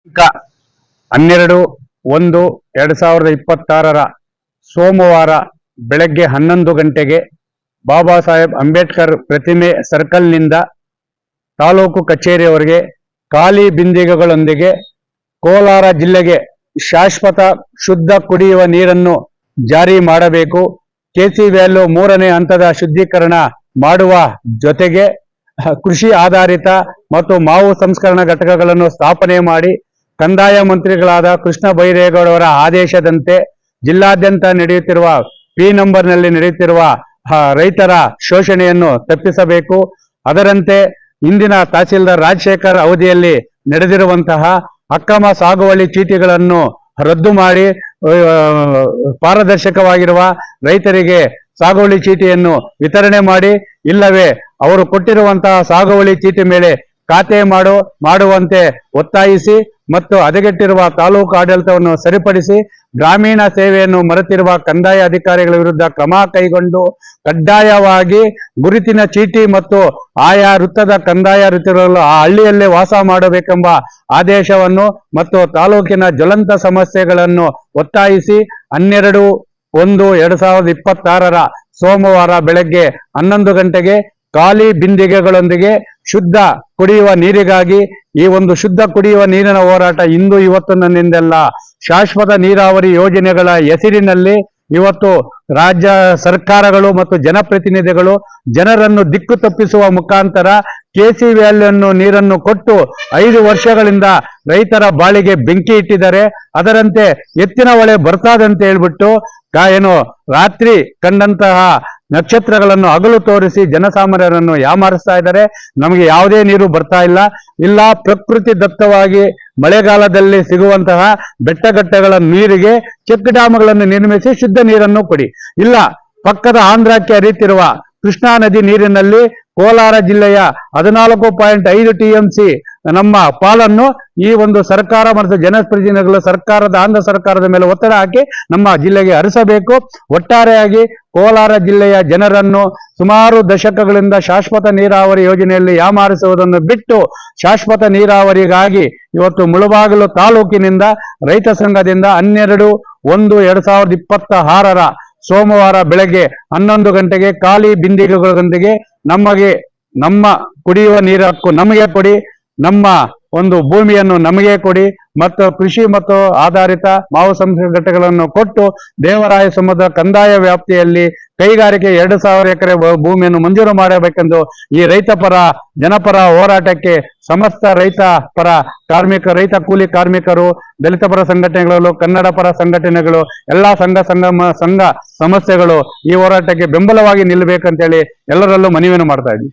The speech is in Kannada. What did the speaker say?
12/1/2026 ಸೋಮವಾರ ಬೆಳಗ್ಗೆ 11 ಗಂಟೆಗೆ ಬಾಬಾ ಸಾಹೇಬ್ ಅಂಬೇಡ್ಕರ್ ಪ್ರತಿಮೆ ಸರ್ಕಲ್ನಿಂದ ತಾಲೂಕು ಕಚೇರಿಯವರೆಗೆ ಖಾಲಿ ಬಿಂದಿಗೆಗಳೊಂದಿಗೆ ಕೋಲಾರ ಜಿಲ್ಲೆಗೆ ಶಾಶ್ವತ ಶುದ್ಧ ಕುಡಿಯುವ ನೀರನ್ನು ಜಾರಿ ಮಾಡಬೇಕು. ಕೆಸಿ ವ್ಯಾಲ್ಯೂ 3ನೇ ಹಂತದ ಶುದ್ಧೀಕರಣ ಮಾಡುವ ಜೊತೆಗೆ ಕೃಷಿ ಆಧಾರಿತ ಮತ್ತು ಮಾವು ಸಂಸ್ಕರಣಾ ಘಟಕಗಳನ್ನು ಸ್ಥಾಪನೆ ಮಾಡಿ ಕಂದಾಯ ಮಂತ್ರಿಗಳಾದ ಕೃಷ್ಣ ಬೈರೇಗೌಡವರ ಆದೇಶದಂತೆ ಜಿಲ್ಲಾದ್ಯಂತ ನಡೆಯುತ್ತಿರುವ ಪಿ ನಂಬರ್ನಲ್ಲಿ ನಡೆಯುತ್ತಿರುವ ರೈತರ ಶೋಷಣೆಯನ್ನು ತಪ್ಪಿಸಬೇಕು. ಅದರಂತೆ ಇಂದಿನ ತಹಸೀಲ್ದಾರ್ ರಾಜಶೇಖರ್ ಅವಧಿಯಲ್ಲಿ ನಡೆದಿರುವಂತಹ ಅಕ್ರಮ ಸಾಗುವಳಿ ಚೀಟಿಗಳನ್ನು ರದ್ದು ಮಾಡಿ ಪಾರದರ್ಶಕವಾಗಿರುವ ರೈತರಿಗೆ ಸಾಗುವಳಿ ಚೀಟಿಯನ್ನು ವಿತರಣೆ ಮಾಡಿ, ಇಲ್ಲವೇ ಅವರು ಕೊಟ್ಟಿರುವಂತಹ ಸಾಗುವಳಿ ಚೀಟಿ ಮೇಲೆ ಖಾತೆ ಮಾಡುವಂತೆ ಒತ್ತಾಯಿಸಿ ಮತ್ತು ಹದಗೆಟ್ಟಿರುವ ತಾಲೂಕು ಆಡಳಿತವನ್ನು ಸರಿಪಡಿಸಿ ಗ್ರಾಮೀಣ ಸೇವೆಯನ್ನು ಮರೆತಿರುವ ಕಂದಾಯ ಅಧಿಕಾರಿಗಳ ವಿರುದ್ಧ ಕ್ರಮ ಕೈಗೊಂಡು ಕಡ್ಡಾಯವಾಗಿ ಗುರುತಿನ ಚೀಟಿ ಮತ್ತು ಆಯಾ ವೃತ್ತದ ಕಂದಾಯ ವೃತ್ತಿಗಳು ಆ ಹಳ್ಳಿಯಲ್ಲೇ ವಾಸ ಮಾಡಬೇಕೆಂಬ ಆದೇಶವನ್ನು ಮತ್ತು ತಾಲೂಕಿನ ಜ್ವಲಂತ ಸಮಸ್ಯೆಗಳನ್ನು ಒತ್ತಾಯಿಸಿ 12/1/2026 ಸೋಮವಾರ ಬೆಳಗ್ಗೆ 11 ಗಂಟೆಗೆ ಖಾಲಿ ಬಿಂದಿಗೆಗಳೊಂದಿಗೆ ಶುದ್ಧ ಕುಡಿಯುವ ನೀರಿಗಾಗಿ ಈ ಒಂದು ಶುದ್ಧ ಕುಡಿಯುವ ನೀರಿನ ಹೋರಾಟ ಇಂದು ಇವತ್ತಿನಿಂದೆಲ್ಲ ಶಾಶ್ವತ ನೀರಾವರಿ ಯೋಜನೆಗಳ ಹೆಸರಿನಲ್ಲಿ ಇವತ್ತು ರಾಜ್ಯ ಸರ್ಕಾರಗಳು ಮತ್ತು ಜನಪ್ರತಿನಿಧಿಗಳು ಜನರನ್ನು ದಿಕ್ಕು ತಪ್ಪಿಸುವ ಮುಖಾಂತರ ಕೆಸಿ ವ್ಯಾಲ್ಯೂ ನೀರನ್ನು ಕೊಟ್ಟು 5 ವರ್ಷಗಳಿಂದ ರೈತರ ಬಾಳಿಗೆ ಬೆಂಕಿ ಇಟ್ಟಿದ್ದಾರೆ. ಅದರಂತೆ ಎತ್ತಿನ ಹೊಳೆ ಬರ್ತಾದಂತ ಹೇಳ್ಬಿಟ್ಟು ಏನು ರಾತ್ರಿ ಕಂಡಂತಹ ನಕ್ಷತ್ರಗಳನ್ನು ಹಗಲು ತೋರಿಸಿ ಜನಸಾಮಾನ್ಯರನ್ನು ಯಾಮಾರಿಸ್ತಾ ಇದ್ದಾರೆ. ನಮಗೆ ಯಾವುದೇ ನೀರು ಬರ್ತಾ ಇಲ್ಲ ಪ್ರಕೃತಿ ದತ್ತವಾಗಿ ಮಳೆಗಾಲದಲ್ಲಿ ಸಿಗುವಂತಹ ಬೆಟ್ಟಗಟ್ಟೆಗಳ ನೀರಿಗೆ ಚೆಕ್ ಡ್ಯಾಮ್ಗಳನ್ನು ನಿರ್ಮಿಸಿ ಶುದ್ಧ ನೀರನ್ನು ಕೊಡಿ. ಇಲ್ಲ ಪಕ್ಕದ ಆಂಧ್ರಕ್ಕೆ ಹರಿಯುತ್ತಿರುವ ಕೃಷ್ಣಾ ನದಿ ನೀರಿನಲ್ಲಿ ಕೋಲಾರ ಜಿಲ್ಲೆಯ 14.5 TMC ನಮ್ಮ ಪಾಲನ್ನು ಈ ಒಂದು ಸರ್ಕಾರ ಮತ್ತು ಜನಪ್ರತಿನಿಧಿಗಳು ಆಂಧ್ರ ಸರ್ಕಾರದ ಮೇಲೆ ಒತ್ತಡ ಹಾಕಿ ನಮ್ಮ ಜಿಲ್ಲೆಗೆ ಹರಿಸಬೇಕು. ಒಟ್ಟಾರೆಯಾಗಿ ಕೋಲಾರ ಜಿಲ್ಲೆಯ ಜನರನ್ನು ಸುಮಾರು ದಶಕಗಳಿಂದ ಶಾಶ್ವತ ನೀರಾವರಿ ಯೋಜನೆಯಲ್ಲಿ ಯಾಮಾರಿಸುವುದನ್ನು ಬಿಟ್ಟು ಶಾಶ್ವತ ನೀರಾವರಿಗಾಗಿ ಇವತ್ತು ಮುಳಬಾಗಿಲು ತಾಲೂಕಿನಿಂದ ರೈತ ಸಂಘದಿಂದ 12/1/2026 ಸೋಮವಾರ ಬೆಳಗ್ಗೆ 11 ಗಂಟೆಗೆ ಖಾಲಿ ಬಿಂದಿಗೆಗಳೊಂದಿಗೆ ನಮ್ಮ ಕುಡಿಯುವ ನೀರು ಹಕ್ಕು ನಮಗೆ ಕೊಡಿ, ನಮ್ಮ ಒಂದು ಭೂಮಿಯನ್ನು ನಮಗೆ ಕೊಡಿ ಮತ್ತು ಕೃಷಿ ಮತ್ತು ಆಧಾರಿತ ಮಾವು ಸಂಸ್ಕರಣಾ ಘಟಕಗಳನ್ನು ಕೊಟ್ಟು ದೇವರಾಯ ಸಮುದ್ರ ಕಂದಾಯ ವ್ಯಾಪ್ತಿಯಲ್ಲಿ ಕೈಗಾರಿಕೆ 2,000 ಎಕರೆ ಭೂಮಿಯನ್ನು ಮಂಜೂರು ಮಾಡಬೇಕೆಂದು ಈ ರೈತ ಪರ ಜನಪರ ಹೋರಾಟಕ್ಕೆ ಸಮಸ್ತ ರೈತ ಕೂಲಿ ಕಾರ್ಮಿಕರು, ದಲಿತ ಪರ ಸಂಘಟನೆಗಳು, ಕನ್ನಡ ಪರ ಸಂಘಟನೆಗಳು, ಎಲ್ಲಾ ಸಂಘ ಸಂಸ್ಥೆಗಳು ಈ ಹೋರಾಟಕ್ಕೆ ಬೆಂಬಲವಾಗಿ ನಿಲ್ಲಬೇಕಂತೇಳಿ ಎಲ್ಲರಲ್ಲೂ ಮನವಿಯನ್ನು ಮಾಡ್ತಾ ಇದ್ದೀವಿ.